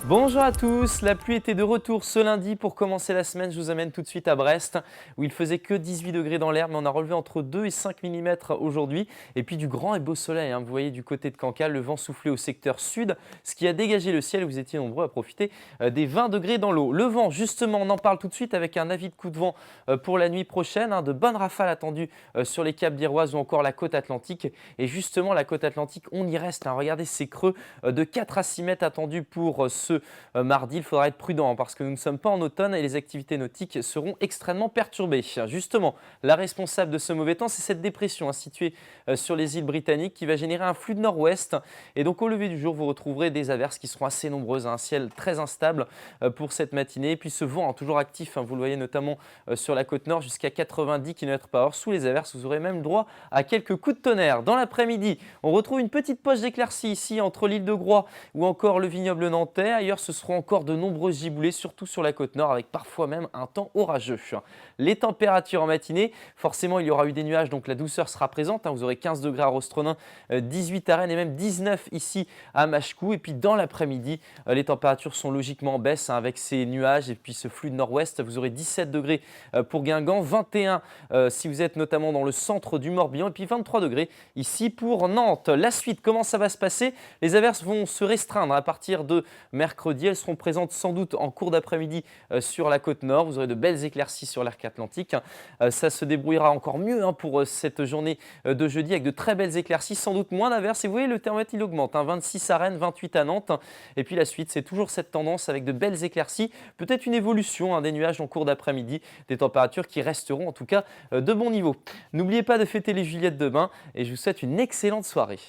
Bonjour à tous, la pluie était de retour ce lundi. Pour commencer la semaine, je vous amène tout de suite à Brest où il faisait que 18 degrés dans l'air, mais on a relevé entre 2 et 5 mm aujourd'hui. Et puis du grand et beau soleil, hein. Vous voyez du côté de Cancale, le vent soufflait au secteur sud, ce qui a dégagé le ciel. Vous étiez nombreux à profiter des 20 degrés dans l'eau. Le vent, justement, on en parle tout de suite avec un avis de coup de vent pour la nuit prochaine, hein. De bonnes rafales attendues sur les caps d'Iroise ou encore la côte atlantique. Et justement, la côte atlantique, on y reste, hein. Regardez ces creux de 4 à 6 mètres attendus pour ce mardi. Il faudra être prudent, hein, parce que nous ne sommes pas en automne et les activités nautiques seront extrêmement perturbées. Justement, la responsable de ce mauvais temps, c'est cette dépression, hein, située sur les îles britanniques qui va générer un flux de nord-ouest. Et donc au lever du jour, vous retrouverez des averses qui seront assez nombreuses, hein, un ciel très instable pour cette matinée. Et puis ce vent, hein, toujours actif, hein, vous le voyez notamment sur la côte nord, jusqu'à 90 km/h. Sous les averses, vous aurez même droit à quelques coups de tonnerre. Dans l'après-midi, on retrouve une petite poche d'éclaircies ici entre l'île de Groix ou encore le vignoble nantais. Ailleurs, ce seront encore de nombreux giboulées, surtout sur la côte nord, avec parfois même un temps orageux. Les températures en matinée, forcément, il y aura eu des nuages, donc la douceur sera présente, hein. Vous aurez 15 degrés à Rostronin, 18 à Rennes et même 19 ici à Machecou. Et puis dans l'après-midi, les températures sont logiquement en baisse, hein, avec ces nuages et puis ce flux de nord-ouest. Vous aurez 17 degrés pour Guingamp, 21 si vous êtes notamment dans le centre du Morbihan, et puis 23 degrés ici pour Nantes. La suite, comment ça va se passer? Les averses vont se restreindre à partir de mercredi. Elles seront présentes sans doute en cours d'après-midi sur la côte nord. Vous aurez de belles éclaircies sur l'arc atlantique. Ça se débrouillera encore mieux, hein, pour cette journée de jeudi avec de très belles éclaircies, sans doute moins d'averses. Et vous voyez, le thermomètre il augmente, hein, 26 à Rennes, 28 à Nantes. Et puis la suite, c'est toujours cette tendance avec de belles éclaircies. Peut-être une évolution, hein, des nuages en cours d'après-midi, des températures qui resteront en tout cas de bon niveau. N'oubliez pas de fêter les Juliette demain et je vous souhaite une excellente soirée.